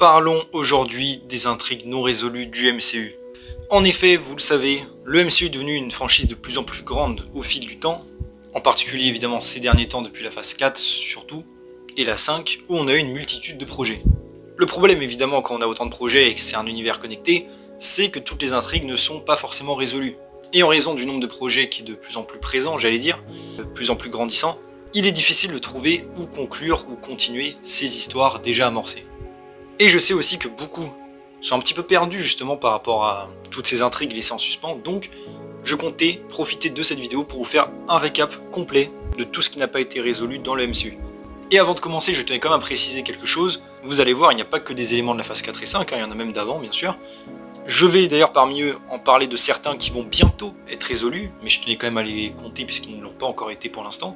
Parlons aujourd'hui des intrigues non résolues du MCU. En effet, vous le savez, le MCU est devenu une franchise de plus en plus grande au fil du temps, en particulier évidemment ces derniers temps depuis la phase 4 surtout, et la 5 où on a eu une multitude de projets. Le problème évidemment quand on a autant de projets et que c'est un univers connecté, c'est que toutes les intrigues ne sont pas forcément résolues. Et en raison du nombre de projets qui est de plus en plus présent, j'allais dire, de plus en plus grandissant, il est difficile de trouver où conclure ou continuer ces histoires déjà amorcées. Et je sais aussi que beaucoup sont un petit peu perdus justement par rapport à toutes ces intrigues laissées en suspens, donc je comptais profiter de cette vidéo pour vous faire un récap complet de tout ce qui n'a pas été résolu dans le MCU. Et avant de commencer, je tenais quand même à préciser quelque chose. Vous allez voir, il n'y a pas que des éléments de la phase 4 et 5, il y en a même d'avant bien sûr. Je vais d'ailleurs parmi eux en parler de certains qui vont bientôt être résolus, mais je tenais quand même à les compter puisqu'ils ne l'ont pas encore été pour l'instant.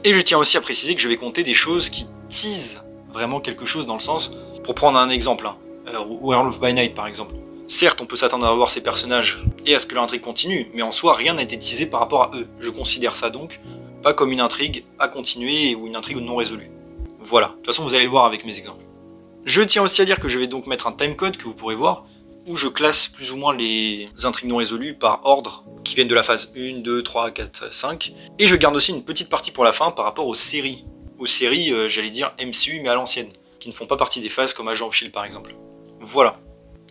Et je tiens aussi à préciser que je vais compter des choses qui teasent vraiment quelque chose dans le sens, pour prendre un exemple, Werewolf by Night par exemple. Certes, on peut s'attendre à voir ces personnages et à ce que l'intrigue continue, mais en soi, rien n'a été teasé par rapport à eux. Je considère ça donc pas comme une intrigue à continuer ou une intrigue non résolue. Voilà, de toute façon vous allez le voir avec mes exemples. Je tiens aussi à dire que je vais donc mettre un timecode que vous pourrez voir, où je classe plus ou moins les intrigues non résolues par ordre, qui viennent de la phase 1, 2, 3, 4, 5, et je garde aussi une petite partie pour la fin par rapport aux séries. Aux séries, j'allais dire MCU mais à l'ancienne, qui ne font pas partie des phases comme Agent of Shield par exemple. Voilà.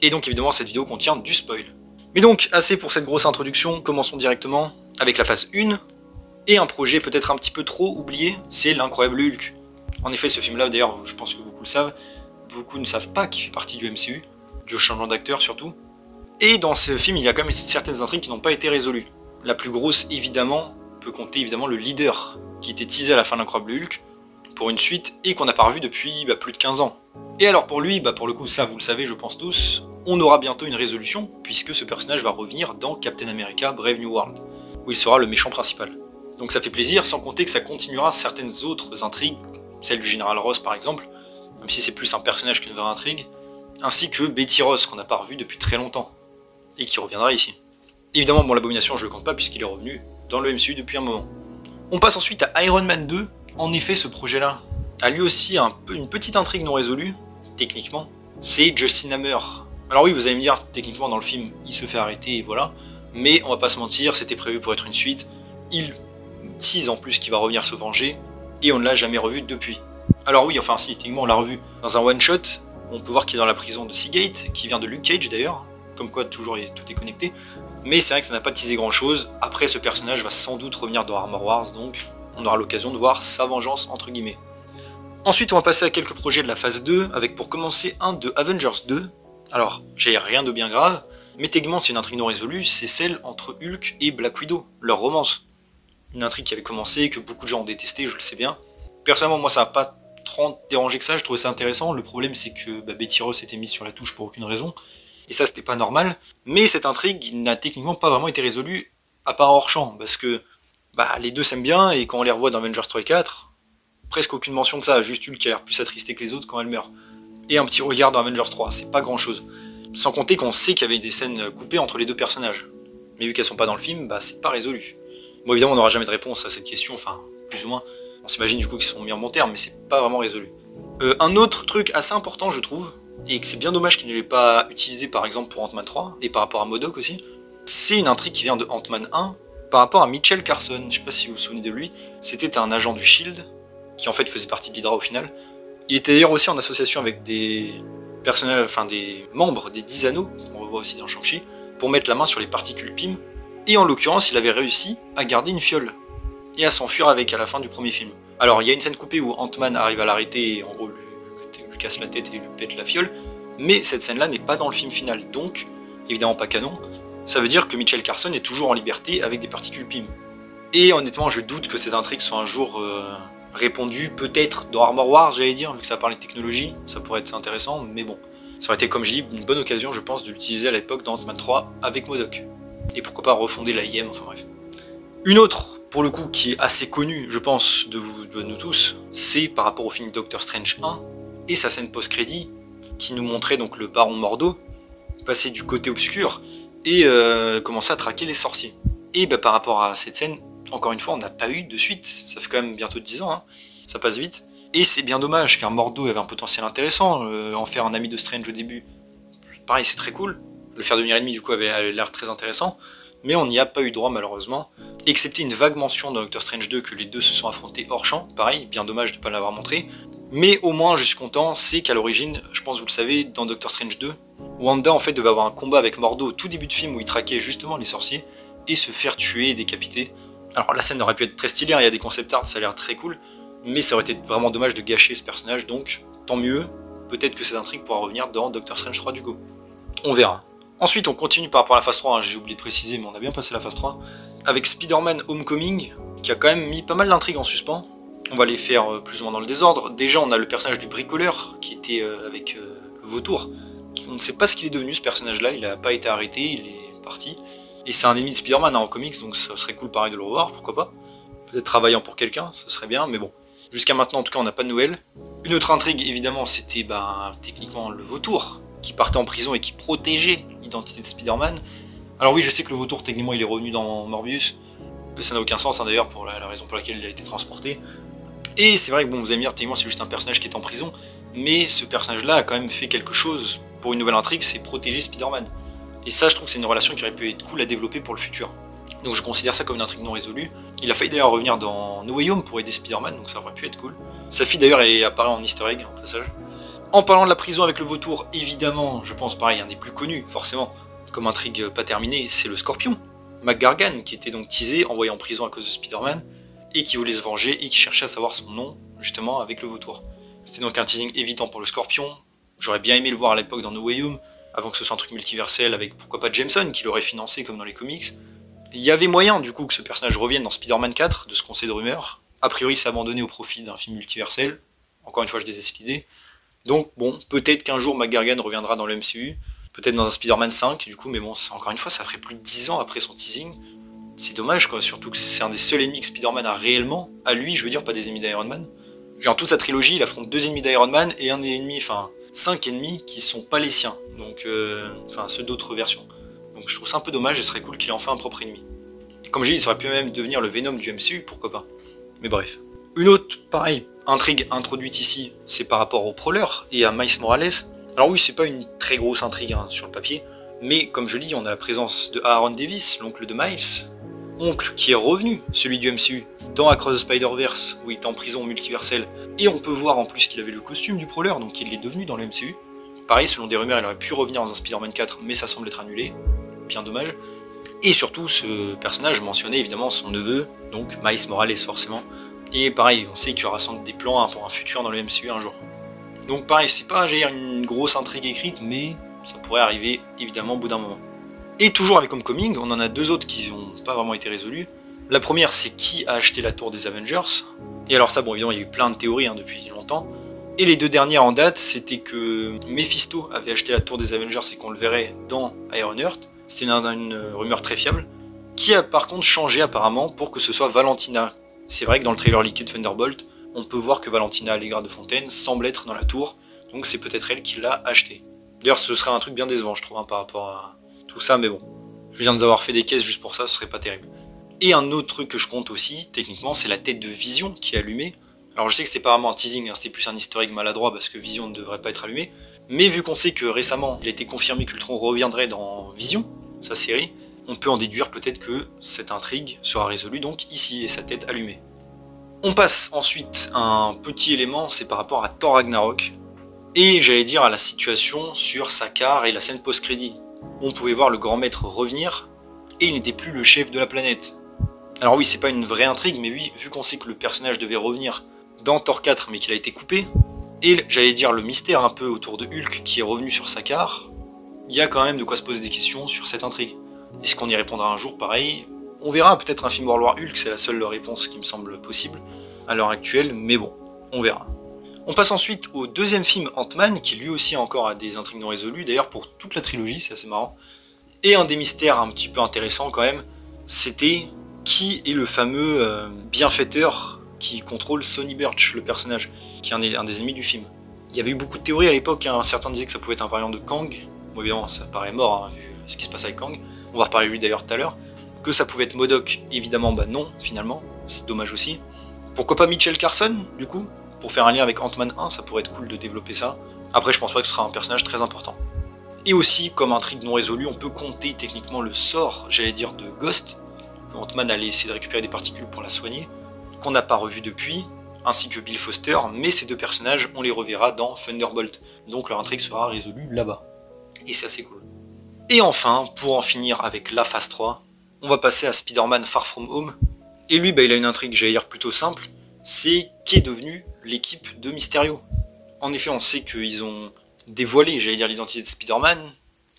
Et donc évidemment cette vidéo contient du spoil. Mais donc, assez pour cette grosse introduction, commençons directement avec la phase 1, et un projet peut-être un petit peu trop oublié, c'est l'Incroyable Hulk. En effet, ce film-là, d'ailleurs, je pense que beaucoup le savent, beaucoup ne savent pas qu'il fait partie du MCU, du changement d'acteur surtout. Et dans ce film, il y a quand même certaines intrigues qui n'ont pas été résolues. La plus grosse, évidemment, peut compter évidemment le leader, qui était teasé à la fin de l'Incroyable Hulk, pour une suite, et qu'on n'a pas revu depuis plus de 15 ans. Et alors pour lui, pour le coup, ça vous le savez, je pense tous, on aura bientôt une résolution, puisque ce personnage va revenir dans Captain America Brave New World, où il sera le méchant principal. Donc ça fait plaisir, sans compter que ça continuera certaines autres intrigues, celle du Général Ross par exemple, même si c'est plus un personnage qu'une vraie intrigue, ainsi que Betty Ross, qu'on n'a pas revu depuis très longtemps, et qui reviendra ici. Évidemment, bon, l'Abomination je le compte pas, puisqu'il est revenu dans le MCU depuis un moment. On passe ensuite à Iron Man 2. En effet, ce projet-là a lui aussi une petite intrigue non résolue, techniquement, c'est Justin Hammer. Alors oui, vous allez me dire, techniquement dans le film, il se fait arrêter et voilà, mais on va pas se mentir, c'était prévu pour être une suite, il tease en plus qu'il va revenir se venger, et on ne l'a jamais revu depuis. Alors oui, enfin si, techniquement on l'a revu dans un one-shot, on peut voir qu'il est dans la prison de Seagate, qui vient de Luke Cage d'ailleurs, comme quoi toujours tout est connecté, mais c'est vrai que ça n'a pas teasé grand-chose. Après, ce personnage va sans doute revenir dans Armor Wars, donc on aura l'occasion de voir sa vengeance entre guillemets. Ensuite on va passer à quelques projets de la phase 2, avec pour commencer un de Avengers 2. Alors j'ai rien de bien grave, mais techniquement c'est une intrigue non résolue, c'est celle entre Hulk et Black Widow, leur romance. Une intrigue qui avait commencé, que beaucoup de gens ont détesté, je le sais bien. Personnellement moi ça m'a pas trop dérangé que ça, je trouvais ça intéressant. Le problème c'est que Betty Ross était mise sur la touche pour aucune raison, et ça c'était pas normal. Mais cette intrigue n'a techniquement pas vraiment été résolue, à part hors champ, parce que les deux s'aiment bien, et quand on les revoit dans Avengers 3 et 4, presque aucune mention de ça, juste Hulk qui a l'air plus attristé que les autres quand elle meurt. Et un petit regard dans Avengers 3, c'est pas grand chose. Sans compter qu'on sait qu'il y avait des scènes coupées entre les deux personnages. Mais vu qu'elles sont pas dans le film, c'est pas résolu. Bon évidemment on n'aura jamais de réponse à cette question, enfin plus ou moins. On s'imagine du coup qu'ils sont mis en bon terme, mais c'est pas vraiment résolu. Un autre truc assez important je trouve, et que c'est bien dommage qu'il ne l'ait pas utilisé par exemple pour Ant-Man 3, et par rapport à MODOK aussi, c'est une intrigue qui vient de Ant-Man 1, par rapport à Mitchell Carson. Je sais pas si vous vous souvenez de lui, c'était un agent du SHIELD, qui en fait faisait partie de l'Hydra au final. Il était d'ailleurs aussi en association avec des personnels, des membres des 10 anneaux, qu'on revoit aussi dans Shang-Chi, pour mettre la main sur les particules PIM, et en l'occurrence il avait réussi à garder une fiole, et à s'enfuir avec à la fin du premier film. Alors il y a une scène coupée où Ant-Man arrive à l'arrêter et en gros lui casse la tête et lui pète la fiole, mais cette scène là n'est pas dans le film final, donc évidemment pas canon. Ça veut dire que Mitchell Carson est toujours en liberté avec des particules PIM. Et honnêtement je doute que cette intrigue soit un jour répondu peut-être dans Armor Wars, j'allais dire, vu que ça parlait de technologie, ça pourrait être intéressant, mais bon. Ça aurait été, comme je dis, une bonne occasion, je pense, de l'utiliser à l'époque dans Ant-Man 3 avec MODOK. Et pourquoi pas refonder l'AIM, enfin bref. Une autre, pour le coup, qui est assez connue, je pense, de nous tous, c'est par rapport au film Doctor Strange 1, et sa scène post-crédit, qui nous montrait donc le baron Mordo, passer du côté obscur, et commencer à traquer les sorciers. Et par rapport à cette scène, encore une fois, on n'a pas eu de suite. Ça fait quand même bientôt 10 ans, hein. Ça passe vite. Et c'est bien dommage, car Mordo avait un potentiel intéressant, en faire un ami de Strange au début, pareil c'est très cool, le faire devenir ennemi du coup avait l'air très intéressant, mais on n'y a pas eu droit malheureusement, excepté une vague mention dans Doctor Strange 2 que les deux se sont affrontés hors champ, pareil, bien dommage de ne pas l'avoir montré, mais au moins je suis content, c'est qu'à l'origine, je pense que vous le savez, dans Doctor Strange 2, Wanda en fait devait avoir un combat avec Mordo au tout début de film où il traquait justement les sorciers, et se faire tuer et décapiter. Alors la scène aurait pu être très stylée, hein, il y a des concept art, ça a l'air très cool, mais ça aurait été vraiment dommage de gâcher ce personnage, donc tant mieux, peut-être que cette intrigue pourra revenir dans Doctor Strange 3 du coup. On verra. Ensuite on continue par rapport à la phase 3, hein, j'ai oublié de préciser mais on a bien passé la phase 3, avec Spider-Man Homecoming, qui a quand même mis pas mal d'intrigues en suspens. On va les faire plus ou moins dans le désordre. Déjà on a le personnage du bricoleur, qui était avec le vautour. On ne sait pas ce qu'il est devenu ce personnage là, il n'a pas été arrêté, il est parti. Et c'est un ennemi de Spider-Man en comics, donc ça serait cool pareil de le revoir, pourquoi pas. Peut-être travaillant pour quelqu'un, ça serait bien, mais bon. Jusqu'à maintenant, en tout cas, on n'a pas de nouvelles. Une autre intrigue, évidemment, c'était techniquement le vautour, qui partait en prison et qui protégeait l'identité de Spider-Man. Alors oui, je sais que le vautour, techniquement, il est revenu dans Morbius, mais ça n'a aucun sens, hein, d'ailleurs, pour la raison pour laquelle il a été transporté. Et c'est vrai que, bon, vous allez me dire, techniquement, c'est juste un personnage qui est en prison, mais ce personnage-là a quand même fait quelque chose pour une nouvelle intrigue, c'est protéger Spider-Man. Et ça, je trouve que c'est une relation qui aurait pu être cool à développer pour le futur. Donc je considère ça comme une intrigue non résolue. Il a failli d'ailleurs revenir dans No Way Home pour aider Spider-Man, donc ça aurait pu être cool. Sa fille d'ailleurs apparaît en easter egg, en passage. En parlant de la prison avec le vautour, évidemment, je pense pareil, un des plus connus, forcément, comme intrigue pas terminée, c'est le Scorpion. McGargan, qui était donc teasé, envoyé en prison à cause de Spider-Man, et qui voulait se venger, et qui cherchait à savoir son nom, justement, avec le vautour. C'était donc un teasing évident pour le Scorpion. J'aurais bien aimé le voir à l'époque dans No Way Home, avant que ce soit un truc multiversel avec pourquoi pas Jameson qui l'aurait financé comme dans les comics. Il y avait moyen du coup que ce personnage revienne dans Spider-Man 4, de ce qu'on sait de rumeurs. A priori c'est abandonné au profit d'un film multiversel, encore une fois je déteste l'idée. Donc bon, peut-être qu'un jour McGargan reviendra dans le MCU, peut-être dans un Spider-Man 5 du coup, mais bon, encore une fois ça ferait plus de 10 ans après son teasing. C'est dommage quoi, surtout que c'est un des seuls ennemis que Spider-Man a réellement, à lui je veux dire, pas des ennemis d'Iron Man. Dans toute sa trilogie il affronte 2 ennemis d'Iron Man et un ennemi, enfin 5 ennemis qui sont pas les siens, donc enfin ceux d'autres versions. Donc je trouve ça un peu dommage, et ce serait cool qu'il ait enfin un propre ennemi. Et comme j'ai dit, ça aurait pu même devenir le Venom du MCU, pourquoi pas. Mais bref. Une autre, pareil, intrigue introduite ici, c'est par rapport au Prowler et à Miles Morales. Alors oui, c'est pas une très grosse intrigue hein, sur le papier, mais comme je dis, on a la présence de Aaron Davis, l'oncle de Miles, oncle qui est revenu, celui du MCU, dans Across the Spider-Verse, où il est en prison multiverselle, et on peut voir en plus qu'il avait le costume du Prowler, donc il l'est devenu dans le MCU. Pareil, selon des rumeurs, il aurait pu revenir dans un Spider-Man 4, mais ça semble être annulé, bien dommage. Et surtout, ce personnage mentionnait évidemment son neveu, donc Miles Morales forcément, et pareil, on sait qu'il y aura sans doute des plans hein, pour un futur dans le MCU un jour. Donc pareil, c'est pas une grosse intrigue écrite, mais ça pourrait arriver évidemment au bout d'un moment. Et toujours avec Homecoming, on en a deux autres qui n'ont pas vraiment été résolus. La première, c'est qui a acheté la tour des Avengers. Et alors ça, bon évidemment, il y a eu plein de théories hein, depuis longtemps. Et les deux dernières en date, c'était que Mephisto avait acheté la tour des Avengers et qu'on le verrait dans Ironheart. C'était une rumeur très fiable. Qui a par contre changé apparemment pour que ce soit Valentina. C'est vrai que dans le trailer leaké de Thunderbolt, on peut voir que Valentina Allegra de Fontaine semble être dans la tour. Donc c'est peut-être elle qui l'a acheté. D'ailleurs, ce serait un truc bien décevant, je trouve, hein, par rapport à tout ça, mais bon. Je viens d'avoir fait des caisses juste pour ça, ce serait pas terrible. Et un autre truc que je compte aussi, techniquement, c'est la tête de Vision qui est allumée. Alors je sais que c'était pas vraiment un teasing, hein, c'était plus un easter egg maladroit parce que Vision ne devrait pas être allumée. Mais vu qu'on sait que récemment, il a été confirmé qu'Ultron reviendrait dans Vision, sa série, on peut en déduire peut-être que cette intrigue sera résolue donc ici, et sa tête allumée. On passe ensuite à un petit élément, c'est par rapport à Thor Ragnarok. Et j'allais dire à la situation sur Sakaar et la scène post-crédit. On pouvait voir le grand maître revenir, et il n'était plus le chef de la planète. Alors oui, c'est pas une vraie intrigue, mais oui, vu qu'on sait que le personnage devait revenir dans Thor 4, mais qu'il a été coupé, et j'allais dire le mystère un peu autour de Hulk qui est revenu sur Sakaar, il y a quand même de quoi se poser des questions sur cette intrigue. Est-ce qu'on y répondra un jour pareil? On verra, peut-être un film World War Hulk, c'est la seule réponse qui me semble possible à l'heure actuelle, mais bon, on verra. On passe ensuite au deuxième film Ant-Man, qui lui aussi encore a des intrigues non résolues, d'ailleurs pour toute la trilogie, c'est assez marrant. Et un des mystères un petit peu intéressants quand même, c'était qui est le fameux bienfaiteur qui contrôle Sonny Burch, le personnage, qui est un des ennemis du film. Il y avait eu beaucoup de théories à l'époque, hein. Certains disaient que ça pouvait être un variant de Kang, bon évidemment ça paraît mort, hein, vu ce qui se passe avec Kang, on va reparler de lui d'ailleurs tout à l'heure, que ça pouvait être MODOK, évidemment bah non, finalement, c'est dommage aussi. Pourquoi pas Mitchell Carson, du coup, Pour faire un lien avec Ant-Man 1, ça pourrait être cool de développer ça. Après, je pense pas que ce sera un personnage très important. Et aussi, comme intrigue non résolue, on peut compter techniquement le sort, j'allais dire, de Ghost. Ant-Man allait essayer de récupérer des particules pour la soigner, qu'on n'a pas revu depuis, ainsi que Bill Foster, mais ces deux personnages, on les reverra dans Thunderbolt. Donc leur intrigue sera résolue là-bas. Et c'est assez cool. Et enfin, pour en finir avec la phase 3, on va passer à Spider-Man Far From Home. Et lui, il a une intrigue, j'allais dire, plutôt simple. C'est qu'est devenue l'équipe de Mysterio. En effet, on sait qu'ils ont dévoilé, j'allais dire, l'identité de Spider-Man,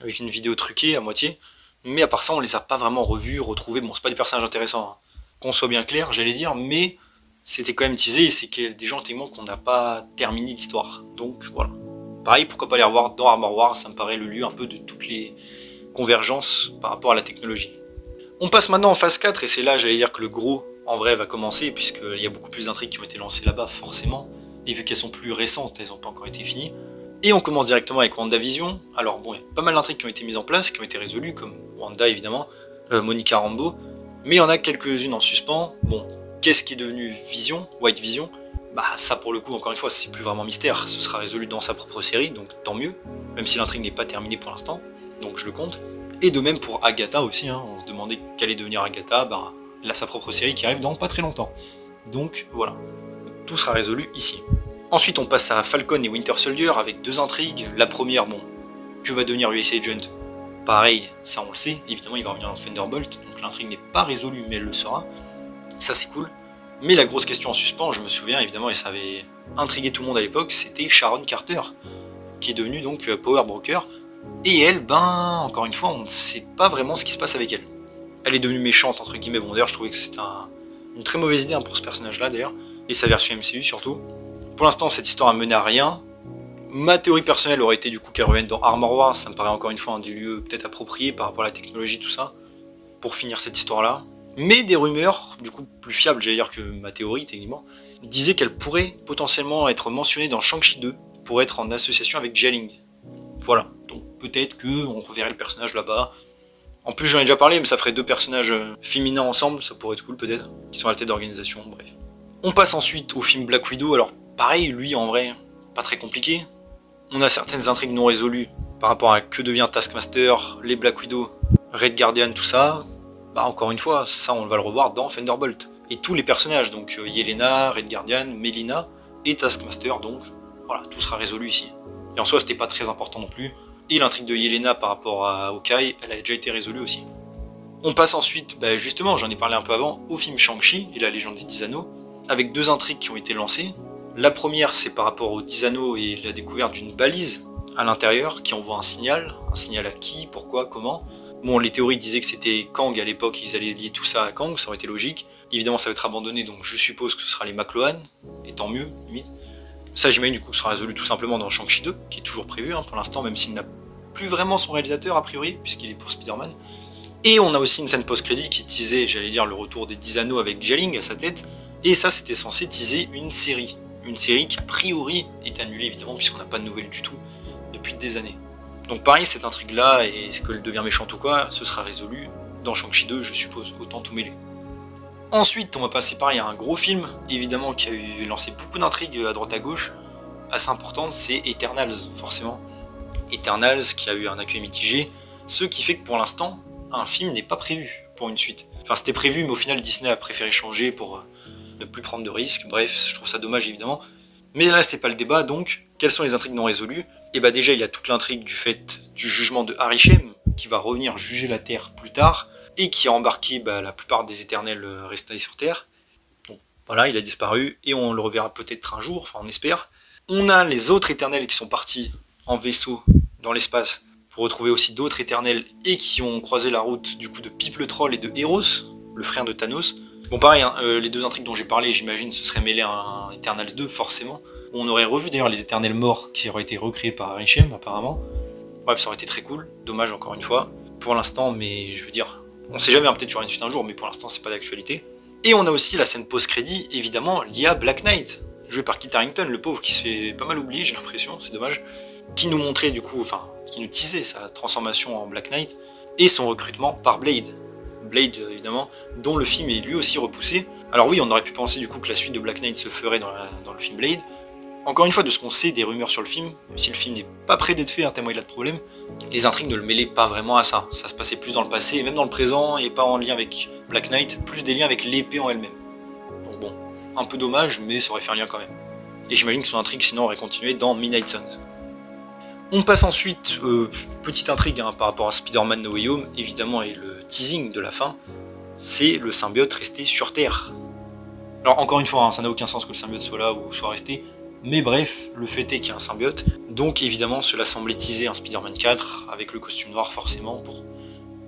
avec une vidéo truquée à moitié. Mais à part ça, on les a pas vraiment revus, retrouvés. Bon, c'est pas des personnages intéressants, hein. Qu'on soit bien clair, j'allais dire, mais c'était quand même teasé, et c'est des gens tellement qu'on n'a pas terminé l'histoire. Donc voilà. Pareil, pourquoi pas les revoir dans Armor Wars, ça me paraît le lieu un peu de toutes les convergences par rapport à la technologie. On passe maintenant en phase 4, et c'est là, j'allais dire, que le gros, en vrai, va commencer, puisqu'il y a beaucoup plus d'intrigues qui ont été lancées là-bas, forcément. Et vu qu'elles sont plus récentes, elles n'ont pas encore été finies. Et on commence directement avec WandaVision. Alors bon, il y a pas mal d'intrigues qui ont été mises en place, qui ont été résolues, comme Wanda évidemment, Monica Rambeau. Mais il y en a quelques-unes en suspens. Bon, qu'est-ce qui est devenu Vision, White Vision? Bah ça pour le coup, encore une fois, c'est plus vraiment mystère. Ce sera résolu dans sa propre série, donc tant mieux. Même si l'intrigue n'est pas terminée pour l'instant, donc je le compte. Et de même pour Agatha aussi, hein. On se demandait qu'allait devenir Agatha, bah elle a sa propre série qui arrive dans pas très longtemps. Donc voilà, tout sera résolu ici. Ensuite on passe à Falcon et Winter Soldier avec deux intrigues. La première, bon, que va devenir US Agent? Pareil, ça on le sait, évidemment il va revenir dans Thunderbolt, donc l'intrigue n'est pas résolue mais elle le sera. Ça c'est cool. Mais la grosse question en suspens, je me souviens évidemment, et ça avait intrigué tout le monde à l'époque, c'était Sharon Carter, qui est devenue donc Power Broker. Et elle, ben, encore une fois, on ne sait pas vraiment ce qui se passe avec elle. Elle est devenue méchante, entre guillemets. Bon, d'ailleurs, je trouvais que c'était une très mauvaise idée pour ce personnage-là, d'ailleurs, et sa version MCU surtout. Pour l'instant, cette histoire a mené à rien. Ma théorie personnelle aurait été du coup qu'elle revienne dans Armor Wars, ça me paraît encore une fois un des lieux peut-être appropriés par rapport à la technologie, tout ça, pour finir cette histoire-là. Mais des rumeurs, du coup plus fiables, j'allais dire que ma théorie, techniquement, disaient qu'elle pourrait potentiellement être mentionnée dans Shang-Chi 2, pour être en association avec Jialing. Voilà, donc peut-être qu'on reverrait le personnage là-bas. En plus j'en ai déjà parlé, mais ça ferait deux personnages féminins ensemble, ça pourrait être cool peut-être, qui sont à la tête d'organisation, bref. On passe ensuite au film Black Widow, alors pareil, lui en vrai, pas très compliqué. On a certaines intrigues non résolues par rapport à que devient Taskmaster, les Black Widow, Red Guardian, tout ça. Bah encore une fois, ça on va le revoir dans Thunderbolt. Et tous les personnages, donc Yelena, Red Guardian, Melina et Taskmaster, donc voilà, tout sera résolu ici. Et en soi c'était pas très important non plus. Et l'intrigue de Yelena par rapport à Hawkeye, elle a déjà été résolue aussi. On passe ensuite, bah justement, j'en ai parlé un peu avant, au film Shang-Chi et la légende des 10 anneaux, avec deux intrigues qui ont été lancées. La première, c'est par rapport aux 10 anneaux et la découverte d'une balise à l'intérieur qui envoie un signal à qui, pourquoi, comment. Bon, les théories disaient que c'était Kang à l'époque, ils allaient lier tout ça à Kang, ça aurait été logique. Évidemment, ça va être abandonné, donc je suppose que ce sera les McLuhan, et tant mieux, limite. Ça, j'imagine, du coup, sera résolu tout simplement dans Shang-Chi 2, qui est toujours prévu pour l'instant, même s'il n'a plus vraiment son réalisateur, a priori, puisqu'il est pour Spider-Man. Et on a aussi une scène post-crédit qui teasait, j'allais dire, le retour des 10 anneaux avec Jialing à sa tête, et ça, c'était censé teaser une série. Une série qui, a priori, est annulée, évidemment, puisqu'on n'a pas de nouvelles du tout depuis des années. Donc pareil, cette intrigue-là, et est-ce qu'elle devient méchante ou quoi, ce sera résolu dans Shang-Chi 2, je suppose, autant tout mêler. Ensuite, on va passer pareil à un gros film, évidemment, qui a lancé beaucoup d'intrigues à droite à gauche, assez importante, c'est Eternals, forcément. Eternals, qui a eu un accueil mitigé, ce qui fait que pour l'instant, un film n'est pas prévu pour une suite. Enfin, c'était prévu, mais au final, Disney a préféré changer pour ne plus prendre de risques, bref, je trouve ça dommage, évidemment. Mais là, c'est pas le débat, donc, quelles sont les intrigues non résolues? Et bah déjà, il y a toute l'intrigue du fait du jugement de Arishem, qui va revenir juger la Terre plus tard, et qui a embarqué la plupart des éternels restés sur Terre. Donc voilà, il a disparu, et on le reverra peut-être un jour, enfin on espère. On a les autres éternels qui sont partis en vaisseau dans l'espace, pour retrouver aussi d'autres éternels, et qui ont croisé la route du coup de Pip le Troll et de Eros, le frère de Thanos. Bon pareil, hein, les deux intrigues dont j'ai parlé, j'imagine, ce serait mêlé à un Eternals 2, forcément. On aurait revu d'ailleurs les éternels morts qui auraient été recréés par Arishem, apparemment. Bref, ça aurait été très cool, dommage encore une fois. Pour l'instant, mais je veux dire, on sait jamais, hein, peut-être sur une suite un jour, mais pour l'instant c'est pas d'actualité. Et on a aussi la scène post-crédit, évidemment, liée à Black Knight, joué par Kit Harington, le pauvre qui se fait pas mal oublier, j'ai l'impression, c'est dommage. Qui nous montrait du coup, enfin, qui nous teasait sa transformation en Black Knight, et son recrutement par Blade. Blade évidemment, dont le film est lui aussi repoussé. Alors oui, on aurait pu penser du coup que la suite de Black Knight se ferait dans le film Blade. Encore une fois, de ce qu'on sait des rumeurs sur le film, même si le film n'est pas prêt d'être fait, tellement il a de problèmes, les intrigues ne le mêlaient pas vraiment à ça. Ça se passait plus dans le passé, et même dans le présent, et pas en lien avec Black Knight, plus des liens avec l'épée en elle-même. Donc bon, un peu dommage, mais ça aurait fait un lien quand même. Et j'imagine que son intrigue sinon aurait continué dans Midnight Suns. On passe ensuite, petite intrigue par rapport à Spider-Man No Way Home, évidemment, et le teasing de la fin, c'est le symbiote resté sur Terre. Alors encore une fois, ça n'a aucun sens que le symbiote soit là ou soit resté, mais bref, le fait est qu'il y a un symbiote, donc évidemment cela semblait teaser un Spider-Man 4, avec le costume noir forcément pour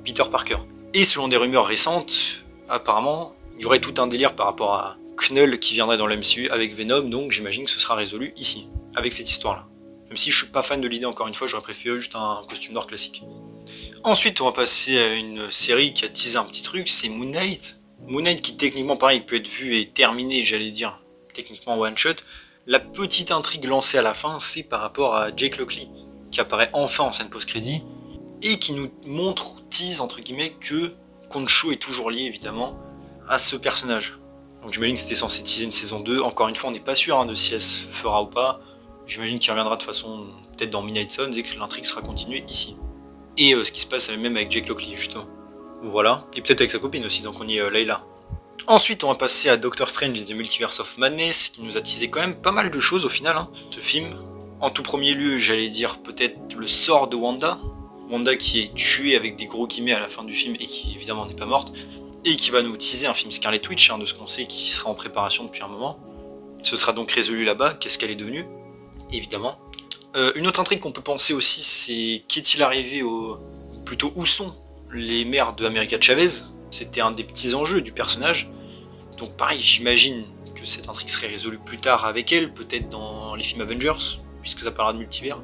Peter Parker. Et selon des rumeurs récentes, apparemment, il y aurait tout un délire par rapport à Knull qui viendrait dans le MCU avec Venom, donc j'imagine que ce sera résolu ici, avec cette histoire-là. Même si je suis pas fan de l'idée, encore une fois, j'aurais préféré juste un costume noir classique. Ensuite, on va passer à une série qui a teasé un petit truc, c'est Moon Knight. Moon Knight qui techniquement, pareil, peut être vu et terminé, j'allais dire, techniquement one shot. La petite intrigue lancée à la fin, c'est par rapport à Jake Lockley, qui apparaît enfin en scène post-crédit, et qui nous montre, tease entre guillemets, que Khonshu est toujours lié évidemment à ce personnage. Donc j'imagine que c'était censé teaser une saison 2, encore une fois on n'est pas sûr de si elle se fera ou pas, j'imagine qu'il reviendra de façon peut-être dans Midnight Suns et que l'intrigue sera continuée ici. Et ce qui se passe même avec Jake Lockley justement. Voilà, et peut-être avec sa copine aussi, donc on y est Layla. Ensuite, on va passer à Doctor Strange in the Multiverse of Madness, qui nous a teasé quand même pas mal de choses au final, ce film. En tout premier lieu, j'allais dire peut-être le sort de Wanda. Wanda qui est tuée avec des gros guillemets à la fin du film et qui évidemment n'est pas morte. Et qui va nous teaser un film Scarlet Witch, de ce qu'on sait qui sera en préparation depuis un moment. Ce sera donc résolu là-bas, qu'est-ce qu'elle est devenue, évidemment. Une autre intrigue qu'on peut penser aussi, c'est qu'est-il arrivé plutôt où sont les mères de America Chavez. C'était un des petits enjeux du personnage. Donc pareil, j'imagine que cette intrigue serait résolue plus tard avec elle, peut-être dans les films Avengers, puisque ça parlera de multivers.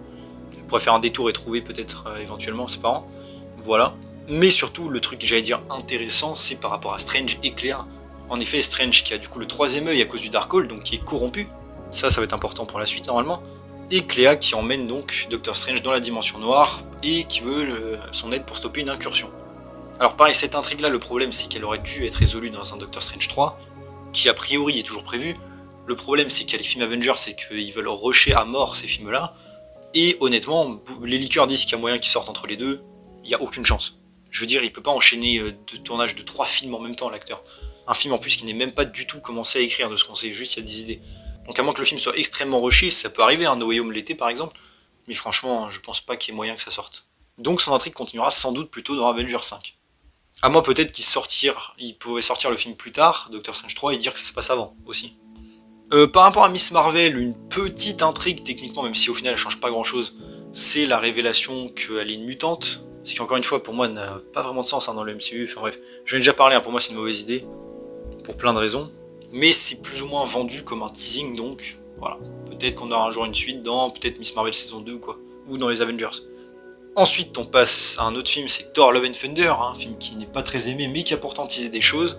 Elle pourrait faire un détour et trouver peut-être éventuellement ses parents. Voilà. Mais surtout, le truc, j'allais dire, intéressant, c'est par rapport à Strange et Clea. En effet, Strange qui a du coup le troisième œil à cause du Darkhold, donc qui est corrompu. Ça va être important pour la suite normalement. Et Clea qui emmène donc Doctor Strange dans la dimension noire et qui veut son aide pour stopper une incursion. Alors pareil, cette intrigue-là, le problème c'est qu'elle aurait dû être résolue dans un Doctor Strange 3, qui a priori est toujours prévu. Le problème c'est qu'il y a les films Avengers, c'est qu'ils veulent rusher à mort ces films-là. Et honnêtement, les liqueurs disent qu'il y a moyen qu'ils sortent entre les deux, il n'y a aucune chance. Je veux dire, il peut pas enchaîner de tournage de 3 films en même temps, l'acteur. Un film en plus qui n'est même pas du tout commencé à écrire de ce qu'on sait, juste il y a des idées. Donc à moins que le film soit extrêmement rushé, ça peut arriver, No Way Home l'été par exemple, mais franchement, je pense pas qu'il y ait moyen que ça sorte. Donc son intrigue continuera sans doute plutôt dans Avengers 5. À moins peut-être il pourrait sortir le film plus tard, Doctor Strange 3, et dire que ça se passe avant, aussi. Par rapport à Miss Marvel, une petite intrigue techniquement, même si au final elle change pas grand chose, c'est la révélation qu'elle est une mutante, ce qui encore une fois pour moi n'a pas vraiment de sens dans le MCU, enfin bref, j'en ai déjà parlé, pour moi c'est une mauvaise idée, pour plein de raisons, mais c'est plus ou moins vendu comme un teasing, donc voilà, peut-être qu'on aura un jour une suite dans peut-être Miss Marvel saison 2 ou quoi, ou dans les Avengers. Ensuite, on passe à un autre film, c'est Thor Love and Thunder, un film qui n'est pas très aimé, mais qui a pourtant teasé des choses.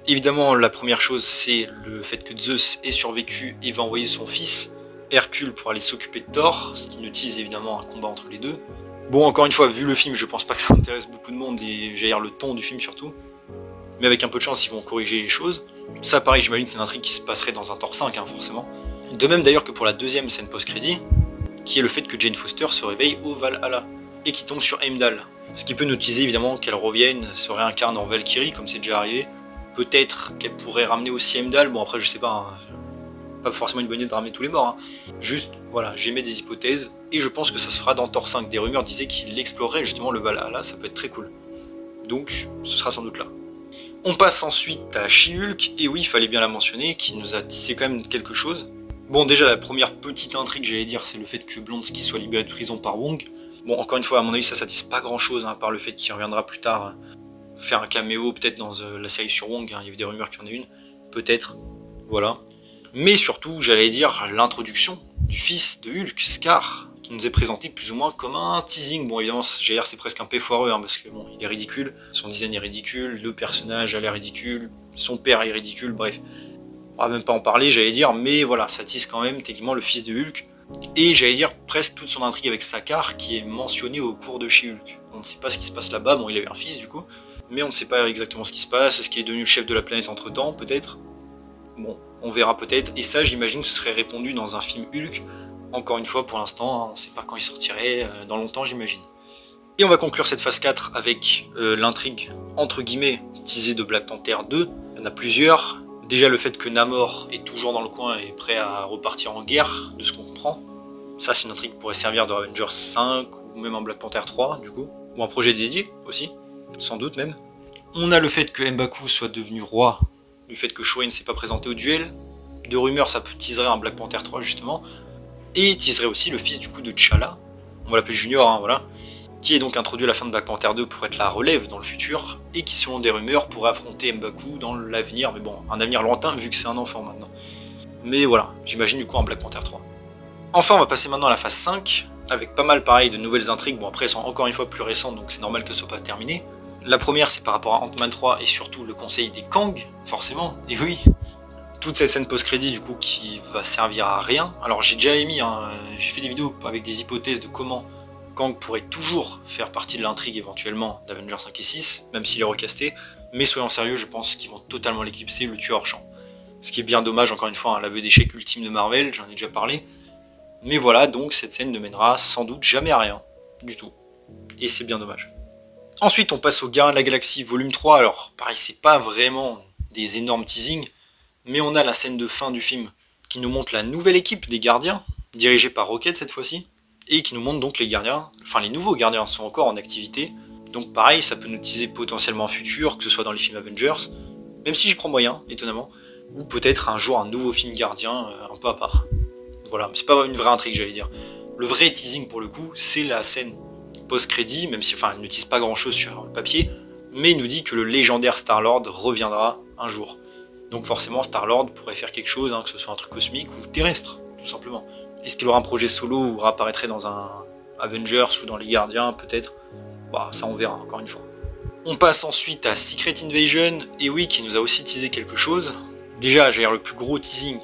Évidemment, la première chose, c'est le fait que Zeus ait survécu et va envoyer son fils, Hercule, pour aller s'occuper de Thor, ce qui nous tease évidemment un combat entre les deux. Bon, encore une fois, vu le film, je pense pas que ça intéresse beaucoup de monde, et j'allais dire le ton du film surtout. Mais avec un peu de chance, ils vont corriger les choses. Ça, pareil, j'imagine que c'est une intrigue qui se passerait dans un Thor 5, forcément. De même d'ailleurs que pour la deuxième scène post-crédit, qui est le fait que Jane Foster se réveille au Valhalla. Et qui tombe sur Heimdall. Ce qui peut nous teaser évidemment qu'elle revienne, se réincarne en Valkyrie, comme c'est déjà arrivé. Peut-être qu'elle pourrait ramener aussi Heimdall, bon après je sais pas, pas forcément une bonne idée de ramener tous les morts. Juste, voilà, j'émets des hypothèses, et je pense que ça se fera dans Thor 5. Des rumeurs disaient qu'il explorerait justement le Valhalla, ça peut être très cool. Donc, ce sera sans doute là. On passe ensuite à She-Hulk, et oui, il fallait bien la mentionner, qui nous a tissé quand même quelque chose. Bon, déjà, la première petite intrigue, j'allais dire, c'est le fait que Blonsky soit libéré de prison par Wong. Bon, encore une fois, à mon avis, ça satisfait pas grand chose, à part le fait qu'il reviendra plus tard faire un caméo, peut-être dans la série sur Wong, il y avait des rumeurs qu'il y en ait une, peut-être, voilà. Mais surtout, j'allais dire, l'introduction du fils de Hulk, Scar, qui nous est présenté plus ou moins comme un teasing. Bon, évidemment, j'allais dire, c'est presque un peu foireux, parce que bon, il est ridicule, son design est ridicule, le personnage a l'air ridicule, son père est ridicule, bref. On va même pas en parler, j'allais dire, mais voilà, ça tease quand même, techniquement, le fils de Hulk. Et j'allais dire presque toute son intrigue avec Sakaar qui est mentionnée au cours de She-Hulk. On ne sait pas ce qui se passe là-bas, bon il avait un fils du coup, mais on ne sait pas exactement ce qui se passe, est-ce qu'il est devenu le chef de la planète entre temps, peut-être. Bon, on verra peut-être, et ça j'imagine que ce serait répondu dans un film Hulk, encore une fois pour l'instant, hein, on ne sait pas quand il sortirait, dans longtemps j'imagine. Et on va conclure cette phase 4 avec l'intrigue entre guillemets teasée de Black Panther 2, il y en a plusieurs. Déjà le fait que Namor est toujours dans le coin et prêt à repartir en guerre, de ce qu'on comprend. Ça c'est une intrigue qui pourrait servir dans Avengers 5 ou même en Black Panther 3 du coup. Ou un projet dédié aussi, sans doute même. On a le fait que M'Baku soit devenu roi, du fait que Showa ne s'est pas présenté au duel. De rumeurs ça teaserait un Black Panther 3 justement. Et teaserait aussi le fils du coup de T'Challa, on va l'appeler Junior, hein, voilà. Qui est donc introduit à la fin de Black Panther 2 pour être la relève dans le futur, et qui selon des rumeurs pourrait affronter M'Baku dans l'avenir, mais bon, un avenir lointain vu que c'est un enfant maintenant. Mais voilà, j'imagine du coup un Black Panther 3. Enfin on va passer maintenant à la phase 5, avec pas mal pareil de nouvelles intrigues, bon après elles sont encore une fois plus récentes donc c'est normal qu'elles ne soient pas terminées. La première c'est par rapport à Ant-Man 3 et surtout le conseil des Kang, forcément, et oui, toute cette scène post-crédit du coup qui va servir à rien. Alors j'ai déjà émis, hein, j'ai fait des vidéos avec des hypothèses de comment Kang pourrait toujours faire partie de l'intrigue éventuellement d'Avengers 5 et 6, même s'il est recasté, mais soyons sérieux, je pense qu'ils vont totalement l'éclipser, le tuer hors champ. Ce qui est bien dommage, encore une fois, hein, l'aveu d'échec ultime de Marvel, j'en ai déjà parlé. Mais voilà, donc cette scène ne mènera sans doute jamais à rien, du tout. Et c'est bien dommage. Ensuite, on passe au Gardiens de la Galaxie volume 3, alors pareil, c'est pas vraiment des énormes teasings, mais on a la scène de fin du film qui nous montre la nouvelle équipe des Gardiens, dirigée par Rocket cette fois-ci, et qui nous montre donc les gardiens, enfin les nouveaux gardiens sont encore en activité, donc pareil, ça peut nous teaser potentiellement un futur, que ce soit dans les films Avengers, même si j'y crois moyen, étonnamment, ou peut-être un jour un nouveau film gardien un peu à part. Voilà, c'est pas une vraie intrigue j'allais dire. Le vrai teasing pour le coup, c'est la scène post-crédit, même si enfin elle ne tease pas grand chose sur le papier, mais il nous dit que le légendaire Star-Lord reviendra un jour. Donc forcément Star-Lord pourrait faire quelque chose, hein, que ce soit un truc cosmique ou terrestre, tout simplement. Est-ce qu'il aura un projet solo ou réapparaîtrait dans un Avengers ou dans les Gardiens, peut-être? Bah, ça on verra, encore une fois. On passe ensuite à Secret Invasion, et oui, qui nous a aussi teasé quelque chose. Déjà, j'ai le plus gros teasing,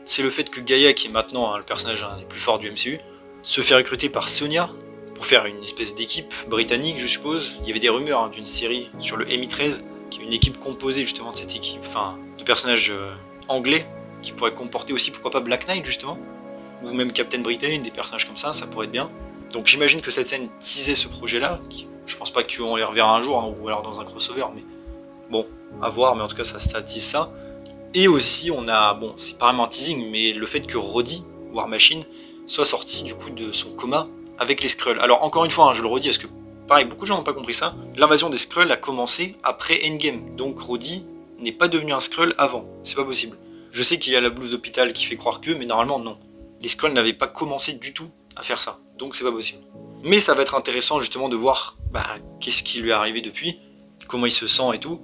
c'est le fait que Gaïa, qui est maintenant le personnage des plus forts du MCU, se fait recruter par Sonia pour faire une espèce d'équipe britannique, je suppose. Il y avait des rumeurs d'une série sur le MI13, qui est une équipe composée justement de cette équipe, enfin, de personnages anglais, qui pourrait comporter aussi, pourquoi pas, Black Knight, justement. Ou même Captain Britain, des personnages comme ça pourrait être bien. Donc j'imagine que cette scène teasait ce projet-là, je pense pas qu'on les reverra un jour, hein, ou alors dans un crossover, mais bon, à voir, mais en tout cas ça tease ça. Et aussi on a, bon c'est pas vraiment un teasing, mais le fait que Rhodey, War Machine, soit sorti du coup de son coma avec les Skrulls. Alors encore une fois, hein, je le redis, parce que pareil, beaucoup de gens n'ont pas compris ça, l'invasion des Skrulls a commencé après Endgame, donc Rhodey n'est pas devenu un Skrull avant, c'est pas possible. Je sais qu'il y a la blouse d'hôpital qui fait croire que, mais normalement non. Les Skrulls n'avaient pas commencé du tout à faire ça, donc c'est pas possible. Mais ça va être intéressant justement de voir qu'est-ce qui lui est arrivé depuis, comment il se sent et tout,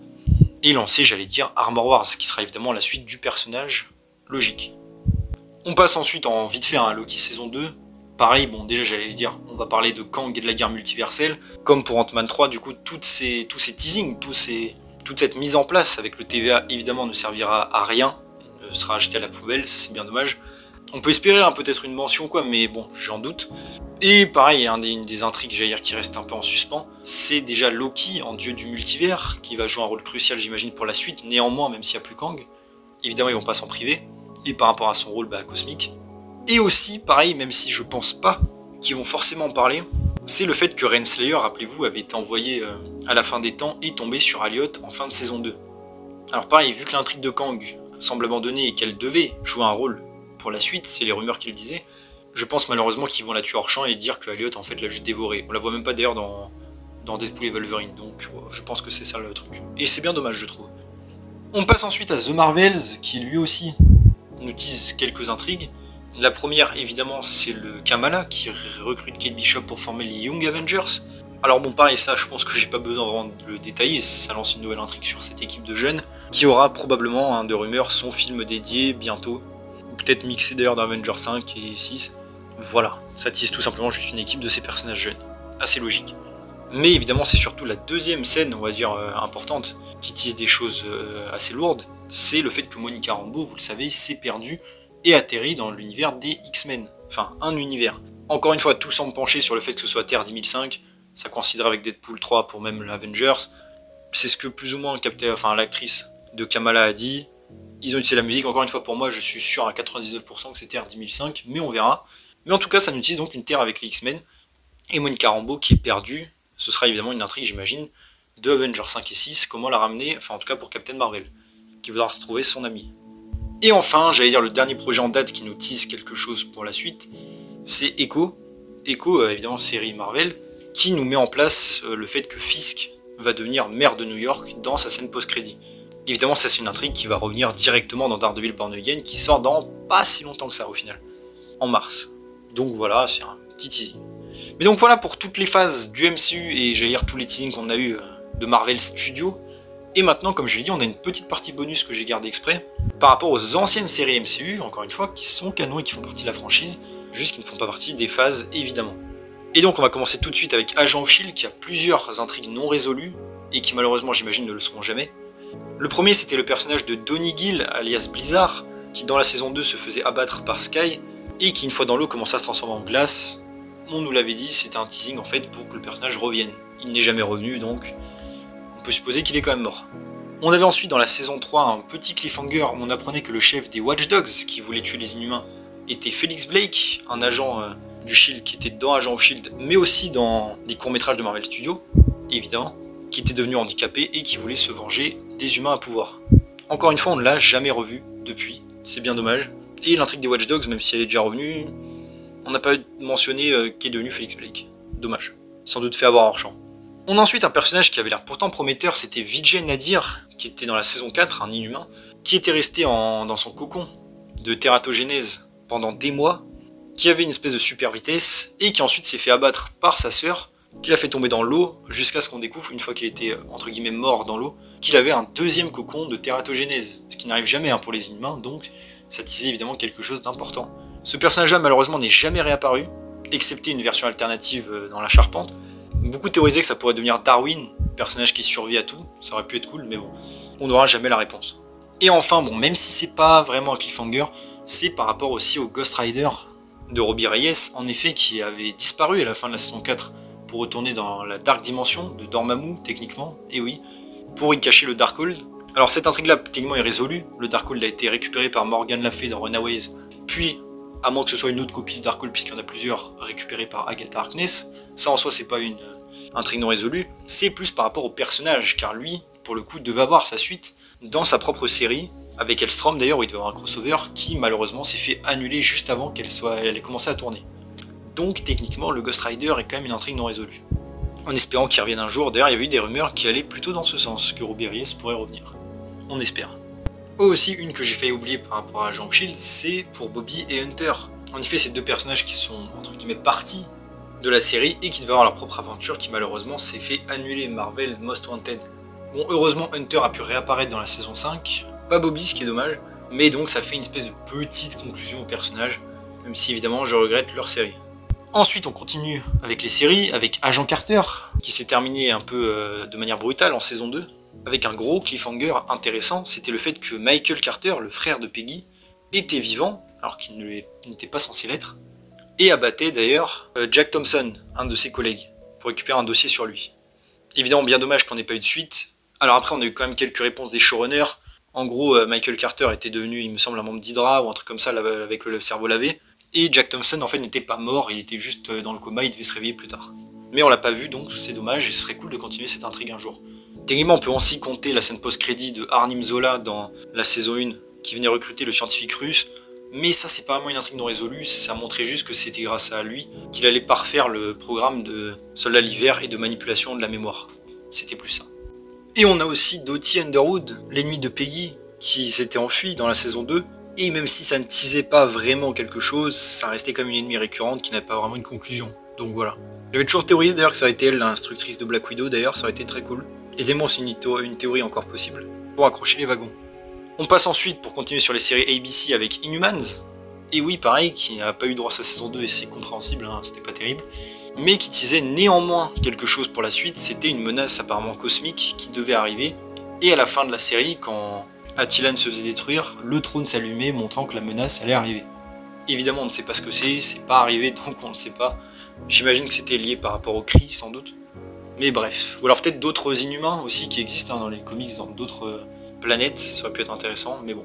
et lancer, j'allais dire, Armor Wars, qui sera évidemment la suite du personnage, logique. On passe ensuite en vite fait à Loki saison 2, pareil, bon déjà j'allais dire, on va parler de Kang et de la guerre multiverselle, comme pour Ant-Man 3, du coup tous ces teasings, toute cette mise en place avec le TVA évidemment ne servira à rien, il ne sera jeté à la poubelle, ça c'est bien dommage. On peut espérer peut-être une mention quoi, mais bon, j'en doute. Et pareil, une des intrigues j'allais dire qui reste un peu en suspens, c'est déjà Loki, en dieu du multivers, qui va jouer un rôle crucial j'imagine pour la suite, néanmoins même s'il n'y a plus Kang. Évidemment ils vont pas s'en priver, et par rapport à son rôle cosmique. Et aussi, pareil, même si je pense pas qu'ils vont forcément en parler, c'est le fait que Renslayer, rappelez-vous, avait été envoyé à la fin des temps et tombé sur Alioth en fin de saison 2. Alors pareil, vu que l'intrigue de Kang semble abandonnée et qu'elle devait jouer un rôle pour la suite, c'est les rumeurs qui le disaient, je pense malheureusement qu'ils vont la tuer hors champ et dire que Alioth en fait l'a juste dévoré. On la voit même pas d'ailleurs dans Deadpool et Wolverine, donc je pense que c'est ça le truc. Et c'est bien dommage je trouve. On passe ensuite à The Marvels, qui lui aussi nous tease quelques intrigues. La première évidemment c'est le Kamala qui recrute Kate Bishop pour former les Young Avengers. Alors bon pareil, ça je pense que j'ai pas besoin vraiment de le détailler, ça lance une nouvelle intrigue sur cette équipe de jeunes, qui aura probablement, de rumeurs, son film dédié bientôt, ou peut-être mixé d'ailleurs dans Avengers 5 et 6. Voilà, ça tease tout simplement juste une équipe de ces personnages jeunes, assez logique. Mais évidemment c'est surtout la deuxième scène, on va dire importante, qui tease des choses assez lourdes, c'est le fait que Monica Rambeau, vous le savez, s'est perdue et atterrit dans l'univers des X-Men. enfin un univers. Encore une fois, tout semble pencher sur le fait que ce soit Terre 10005, ça coïnciderait avec Deadpool 3 pour même l'Avengers. C'est ce que plus ou moins l'actrice de Kamala a dit. Ils ont utilisé la musique, encore une fois pour moi je suis sûr à 99% que c'est Terre 10005, mais on verra. Mais en tout cas ça nous utilise donc une Terre avec les X-Men, et Monica Rambeau qui est perdue. Ce sera évidemment une intrigue j'imagine, de Avengers 5 et 6, comment la ramener, enfin en tout cas pour Captain Marvel, qui voudra retrouver son ami. Et enfin, j'allais dire le dernier projet en date qui nous tease quelque chose pour la suite, c'est Echo. Echo, évidemment série Marvel, qui nous met en place le fait que Fisk va devenir maire de New York dans sa scène post-crédit. Évidemment, ça c'est une intrigue qui va revenir directement dans Daredevil Born Again, qui sort dans pas si longtemps que ça au final, en mars. Donc voilà, c'est un petit teasing. Mais donc voilà pour toutes les phases du MCU et j'allais dire tous les teasings qu'on a eu de Marvel Studios. Et maintenant, comme je l'ai dit, on a une petite partie bonus que j'ai gardée exprès par rapport aux anciennes séries MCU, encore une fois, qui sont canon et qui font partie de la franchise, juste qui ne font pas partie des phases évidemment. Et donc on va commencer tout de suite avec Agent of S.H.I.E.L.D. qui a plusieurs intrigues non résolues et qui malheureusement j'imagine ne le seront jamais. Le premier c'était le personnage de Donny Gill alias Blizzard qui dans la saison 2 se faisait abattre par Sky et qui une fois dans l'eau commença à se transformer en glace. On nous l'avait dit, c'était un teasing en fait pour que le personnage revienne. Il n'est jamais revenu donc on peut supposer qu'il est quand même mort. On avait ensuite dans la saison 3 un petit cliffhanger où on apprenait que le chef des Watch Dogs qui voulait tuer les Inhumains était Felix Blake, un agent du S.H.I.E.L.D. qui était dans Agent of S.H.I.E.L.D. mais aussi dans des courts-métrages de Marvel Studios, évidemment, qui était devenu handicapé et qui voulait se venger des humains à pouvoir. Encore une fois, on ne l'a jamais revu depuis, c'est bien dommage. Et l'intrigue des Watch Dogs, même si elle est déjà revenue, on n'a pas mentionné qui est devenu Felix Blake. Dommage. Sans doute fait avoir hors champ. On a ensuite un personnage qui avait l'air pourtant prometteur, c'était Vijay Nadir, qui était dans la saison 4, un inhumain, qui était resté dans son cocon de tératogénèse pendant des mois, qui avait une espèce de super vitesse, et qui ensuite s'est fait abattre par sa sœur, qui l'a fait tomber dans l'eau, jusqu'à ce qu'on découvre, une fois qu'il était entre guillemets mort dans l'eau, qu'il avait un deuxième cocon de tératogénèse, ce qui n'arrive jamais pour les inhumains, donc ça disait évidemment quelque chose d'important. Ce personnage-là malheureusement n'est jamais réapparu, excepté une version alternative dans la charpente. Beaucoup théorisaient que ça pourrait devenir Darwin, personnage qui survit à tout, ça aurait pu être cool, mais bon, on n'aura jamais la réponse. Et enfin, bon, même si c'est pas vraiment un cliffhanger, c'est par rapport aussi au Ghost Rider de Robbie Reyes, en effet, qui avait disparu à la fin de la saison 4 pour retourner dans la Dark Dimension de Dormammu, techniquement, et oui, pour y cacher le Darkhold. Alors cette intrigue-là, techniquement, est résolue, le Darkhold a été récupéré par Morgan Le Fay dans Runaways, puis, à moins que ce soit une autre copie du Darkhold, puisqu'il y en a plusieurs, récupéré par Agatha Harkness, ça en soi c'est pas une intrigue non résolue, c'est plus par rapport au personnage, car lui, pour le coup, devait avoir sa suite dans sa propre série, avec Elstrom d'ailleurs, où il devait avoir un crossover, qui malheureusement s'est fait annuler juste avant qu'elle ait commencé à tourner. Donc techniquement, le Ghost Rider est quand même une intrigue non résolue. En espérant qu'il revienne un jour, d'ailleurs il y avait eu des rumeurs qui allaient plutôt dans ce sens, que Robbie Reyes pourrait revenir. On espère. Aussi, une que j'ai failli oublier par rapport à Agent of S.H.I.E.L.D., c'est pour Bobby et Hunter. En effet, c'est deux personnages qui sont, entre guillemets, partis de la série et qui devaient avoir leur propre aventure qui malheureusement s'est fait annuler. Marvel Most Wanted. Bon, heureusement Hunter a pu réapparaître dans la saison 5, pas Bobby, ce qui est dommage, mais donc ça fait une espèce de petite conclusion au personnage, même si évidemment je regrette leur série. Ensuite on continue avec les séries, avec Agent Carter, qui s'est terminé un peu de manière brutale en saison 2, avec un gros cliffhanger intéressant, c'était le fait que Michael Carter, le frère de Peggy, était vivant, alors qu'il n'était pas censé l'être, et abattait d'ailleurs Jack Thompson, un de ses collègues, pour récupérer un dossier sur lui. Évidemment bien dommage qu'on n'ait pas eu de suite. Alors après on a eu quand même quelques réponses des showrunners. En gros Michael Carter était devenu il me semble un membre d'Hydra ou un truc comme ça avec le cerveau lavé. Et Jack Thompson en fait n'était pas mort, il était juste dans le coma, il devait se réveiller plus tard. Mais on l'a pas vu donc c'est dommage et ce serait cool de continuer cette intrigue un jour. Techniquement on peut aussi compter la scène post-crédit de Arnim Zola dans la saison 1 qui venait recruter le scientifique russe. Mais ça c'est pas vraiment une intrigue non résolue, ça montrait juste que c'était grâce à lui qu'il allait parfaire le programme de Soldat l'hiver et de manipulation de la mémoire. C'était plus ça. Et on a aussi Dottie Underwood, l'ennemi de Peggy, qui s'était enfui dans la saison 2, et même si ça ne teasait pas vraiment quelque chose, ça restait comme une ennemie récurrente qui n'avait pas vraiment une conclusion. Donc voilà. J'avais toujours théorisé d'ailleurs que ça aurait été elle l'instructrice de Black Widow d'ailleurs, ça aurait été très cool. Aidez-moi si une théorie encore possible, pour accrocher les wagons. On passe ensuite pour continuer sur les séries ABC avec Inhumans, et oui pareil, qui n'a pas eu droit à sa saison 2 et c'est compréhensible, hein, c'était pas terrible, mais qui disait néanmoins quelque chose pour la suite, c'était une menace apparemment cosmique qui devait arriver, et à la fin de la série, quand Attilan se faisait détruire, le trône s'allumait montrant que la menace allait arriver. Évidemment, on ne sait pas ce que c'est pas arrivé, donc on ne sait pas. J'imagine que c'était lié par rapport au cri, sans doute. Mais bref. Ou alors peut-être d'autres inhumains aussi qui existent dans les comics, dans d'autres planètes, ça aurait pu être intéressant, mais bon.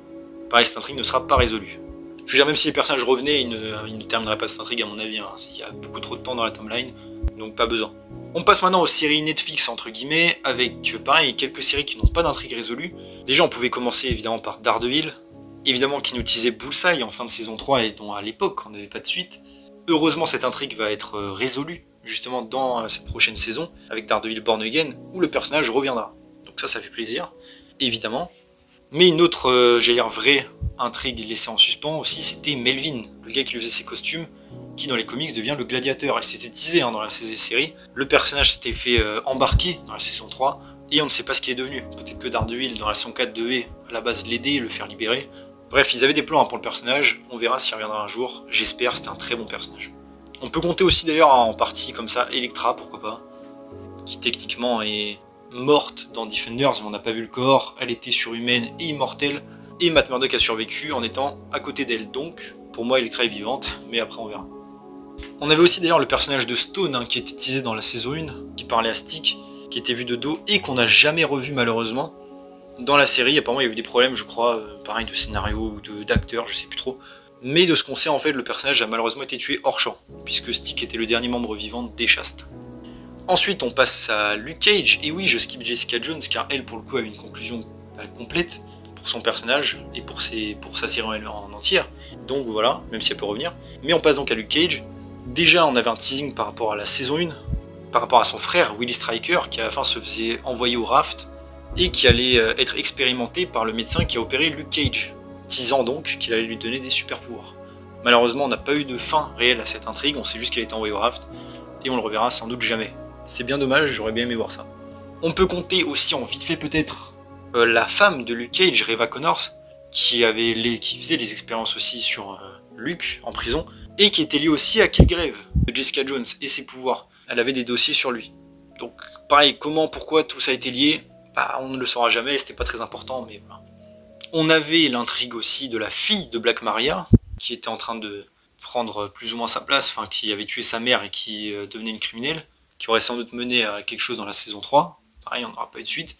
Pareil, cette intrigue ne sera pas résolue. Je veux dire, même si les personnages revenaient, ils ne termineraient pas cette intrigue à mon avis. Hein. Il y a beaucoup trop de temps dans la timeline, donc pas besoin. On passe maintenant aux séries Netflix, entre guillemets, avec, pareil, quelques séries qui n'ont pas d'intrigue résolue. Déjà, on pouvait commencer évidemment par Daredevil, évidemment qui nous teasait Bullseye en fin de saison 3 et dont à l'époque on n'avait pas de suite. Heureusement, cette intrigue va être résolue, justement dans cette prochaine saison, avec Daredevil Born Again, où le personnage reviendra. Donc ça fait plaisir, évidemment. Mais une autre, j'allais dire, vraie intrigue laissée en suspens aussi, c'était Melvin, le gars qui lui faisait ses costumes, qui dans les comics devient le gladiateur. Et c'était teasé dans la série. Le personnage s'était fait embarquer dans la saison 3, et on ne sait pas ce qu'il est devenu. Peut-être que Daredevil, dans la saison 4, devait à la base l'aider et le faire libérer. Bref, ils avaient des plans pour le personnage, on verra s'il reviendra un jour. J'espère, c'était un très bon personnage. On peut compter aussi d'ailleurs en partie comme ça, Elektra, pourquoi pas, qui techniquement est morte dans Defenders, mais on n'a pas vu le corps, elle était surhumaine et immortelle, et Matt Murdock a survécu en étant à côté d'elle, donc pour moi Elektra est vivante, mais après on verra. On avait aussi d'ailleurs le personnage de Stone, hein, qui était utilisé dans la saison 1, qui parlait à Stick, qui était vu de dos, et qu'on n'a jamais revu malheureusement. Dans la série, apparemment il y a eu des problèmes, je crois, pareil de scénario ou d'acteurs, je sais plus trop. Mais de ce qu'on sait, en fait, le personnage a malheureusement été tué hors champ, puisque Stick était le dernier membre vivant des Chastes. Ensuite, on passe à Luke Cage, et oui, je skip Jessica Jones, car elle, pour le coup, avait une conclusion complète pour son personnage, et pour sa série en entière. Donc voilà, même si elle peut revenir. Mais on passe donc à Luke Cage. Déjà, on avait un teasing par rapport à la saison 1, par rapport à son frère, Willie Striker, qui à la fin se faisait envoyer au raft, et qui allait être expérimenté par le médecin qui a opéré Luke Cage, teasant donc qu'il allait lui donner des super pouvoirs. Malheureusement, on n'a pas eu de fin réelle à cette intrigue, on sait juste qu'il a été envoyé au raft, et on le reverra sans doute jamais. C'est bien dommage, j'aurais bien aimé voir ça. On peut compter aussi en vite fait peut-être la femme de Luke Cage, Reva Connors, qui faisait les expériences aussi sur Luke en prison, et qui était liée aussi à Killgrave de Jessica Jones et ses pouvoirs. Elle avait des dossiers sur lui. Donc pareil, comment, pourquoi tout ça a été lié, on ne le saura jamais, c'était pas très important, mais voilà. On avait l'intrigue aussi de la fille de Black Maria, qui était en train de prendre plus ou moins sa place, enfin qui avait tué sa mère et qui devenait une criminelle, qui aurait sans doute mené à quelque chose dans la saison 3. Pareil, on n'aura pas eu de suite.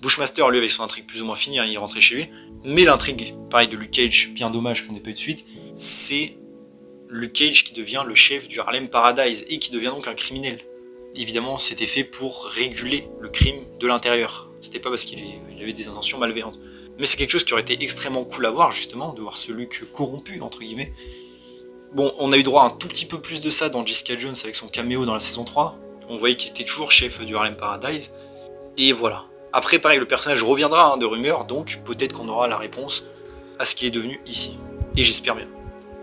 Bushmaster, lui, avec son intrigue plus ou moins finie, hein, il rentrait chez lui. Mais l'intrigue, pareil, de Luke Cage, bien dommage qu'on n'ait pas eu de suite, c'est Luke Cage qui devient le chef du Harlem Paradise et qui devient donc un criminel. Évidemment, c'était fait pour réguler le crime de l'intérieur. C'était pas parce qu'il avait des intentions malveillantes. Mais c'est quelque chose qui aurait été extrêmement cool à voir, justement, de voir ce Luke corrompu, entre guillemets. Bon, on a eu droit à un tout petit peu plus de ça dans Jessica Jones avec son caméo dans la saison 3. On voyait qu'il était toujours chef du Harlem Paradise. Et voilà. Après, pareil, le personnage reviendra de rumeurs, donc peut-être qu'on aura la réponse à ce qui est devenu ici. Et j'espère bien.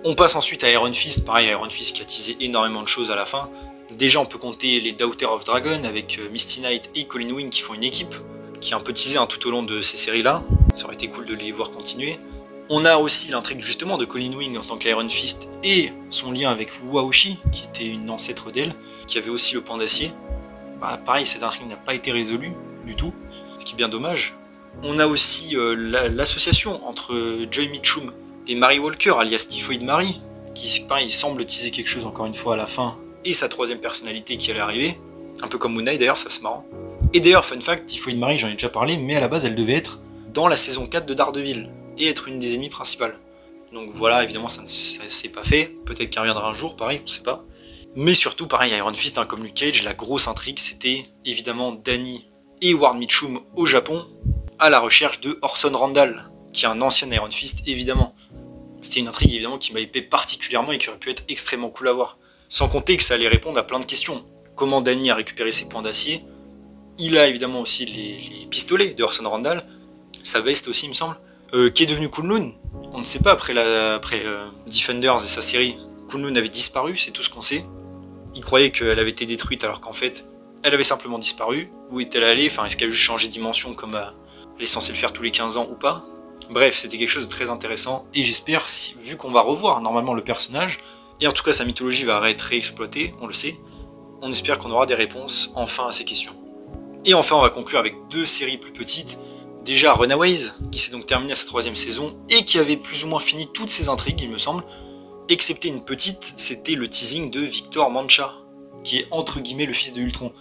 On passe ensuite à Iron Fist. Pareil, Iron Fist qui a teasé énormément de choses à la fin. Déjà, on peut compter les Daughter of Dragon avec Misty Knight et Colleen Wing qui font une équipe, qui est un peu teasé tout au long de ces séries-là. Ça aurait été cool de les voir continuer. On a aussi l'intrigue justement de Colleen Wing en tant qu'Iron Fist et son lien avec Wu Aoshi, qui était une ancêtre d'elle, qui avait aussi le pan d'acier. Pareil, cette intrigue n'a pas été résolue du tout, ce qui est bien dommage. On a aussi l'association entre Joy Mitchum et Mary Walker, alias Typhoid Mary, qui pareil, semble teaser quelque chose encore une fois à la fin, et sa troisième personnalité qui allait arriver, un peu comme Moon Knight d'ailleurs, ça c'est marrant. Et d'ailleurs, fun fact, Typhoid Mary, j'en ai déjà parlé, mais à la base elle devait être dans la saison 4 de Daredevil, et être une des ennemies principales. Donc voilà, évidemment ça ne s'est pas fait, peut-être qu'elle reviendra un jour, pareil, on sait pas. Mais surtout, pareil, Iron Fist, comme Luke Cage, la grosse intrigue c'était évidemment Danny et Ward Mitchum au Japon, à la recherche de Orson Randall, qui est un ancien Iron Fist évidemment. C'était une intrigue évidemment qui m'a hypé particulièrement et qui aurait pu être extrêmement cool à voir. Sans compter que ça allait répondre à plein de questions. Comment Danny a récupéré ses points d'acier. Il a évidemment aussi les pistolets de Orson Randall, sa veste aussi il me semble, qui est devenu Kunlun. On ne sait pas après Defenders et sa série. Kunlun avait disparu, c'est tout ce qu'on sait. Il croyait qu'elle avait été détruite alors qu'en fait, elle avait simplement disparu. Où est-elle allée? Enfin, est-ce qu'elle a juste changé de dimension comme elle est censée le faire tous les 15 ans ou pas? Bref, c'était quelque chose de très intéressant. Et j'espère, vu qu'on va revoir normalement le personnage, et en tout cas sa mythologie va être réexploitée, on le sait, on espère qu'on aura des réponses enfin à ces questions. Et enfin, on va conclure avec deux séries plus petites. Déjà Runaways, qui s'est donc terminée à sa 3e saison, et qui avait plus ou moins fini toutes ses intrigues, il me semble. excepté une petite, c'était le teasing de Victor Mancha, qui est entre guillemets le fils de Ultron.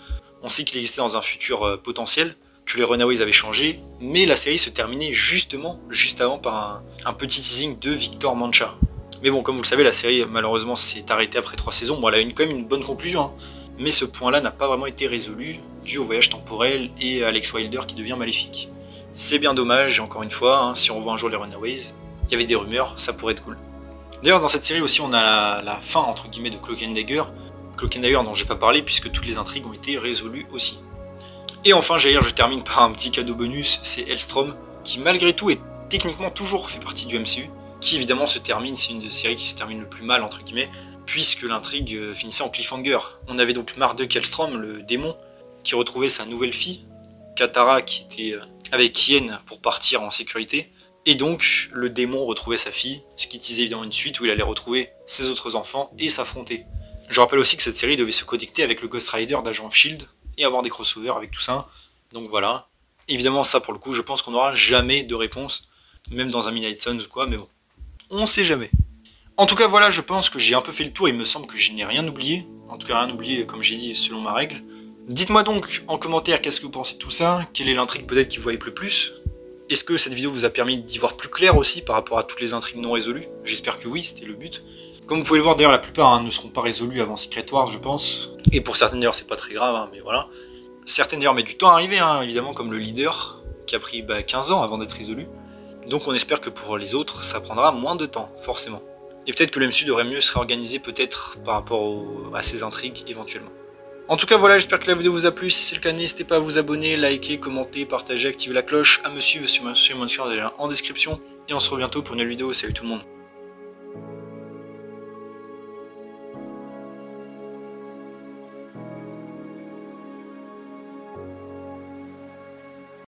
On sait qu'il existait dans un futur potentiel, que les Runaways avaient changé, mais la série se terminait justement, juste avant, par un petit teasing de Victor Mancha. Mais bon, comme vous le savez, la série malheureusement s'est arrêtée après 3 saisons. Bon, elle a eu quand même une bonne conclusion, hein. Mais ce point-là n'a pas vraiment été résolu, dû au voyage temporel et à Alex Wilder qui devient maléfique. C'est bien dommage, et encore une fois, hein, si on revoit un jour les Runaways, il y avait des rumeurs, ça pourrait être cool. D'ailleurs, dans cette série aussi, on a la fin, entre guillemets, de Cloak and Dagger. Cloak and Dagger dont j'ai pas parlé, puisque toutes les intrigues ont été résolues aussi. Et enfin, je termine par un petit cadeau bonus, c'est Hellstrom, qui malgré tout est techniquement toujours fait partie du MCU, qui évidemment se termine, c'est une des séries qui se termine le plus mal, entre guillemets, puisque l'intrigue finissait en cliffhanger. On avait donc Marduk Hellstrom, le démon, qui retrouvait sa nouvelle fille, Katara, qui était avec Yen pour partir en sécurité, et donc le démon retrouvait sa fille, ce qui disait évidemment une suite où il allait retrouver ses autres enfants et s'affronter. Je rappelle aussi que cette série devait se connecter avec le Ghost Rider d'Agent of S.H.I.E.L.D. et avoir des crossovers avec tout ça, donc voilà. Évidemment ça pour le coup, je pense qu'on n'aura jamais de réponse, même dans un Midnight Suns ou quoi, mais bon, on sait jamais. En tout cas voilà, je pense que j'ai un peu fait le tour, il me semble que je n'ai rien oublié, en tout cas rien oublié comme j'ai dit selon ma règle. Dites-moi donc en commentaire qu'est-ce que vous pensez de tout ça, quelle est l'intrigue peut-être qui vous hype le plus. Est-ce que cette vidéo vous a permis d'y voir plus clair aussi par rapport à toutes les intrigues non résolues? J'espère que oui, c'était le but. Comme vous pouvez le voir d'ailleurs, la plupart ne seront pas résolues avant Secret Wars je pense. Et pour certaines d'ailleurs c'est pas très grave, hein, mais voilà. Certaines d'ailleurs mettent du temps à arriver, hein, évidemment comme le leader, qui a pris 15 ans avant d'être résolu. Donc on espère que pour les autres, ça prendra moins de temps, forcément. Et peut-être que le MCU devrait mieux se réorganiser peut-être par rapport à ces intrigues éventuellement. En tout cas voilà, j'espère que la vidéo vous a plu, si c'est le cas n'hésitez pas à vous abonner, liker, commenter, partager, activer la cloche, à me suivre sur mon Discord en description, et on se retrouve bientôt pour une nouvelle vidéo, salut tout le monde.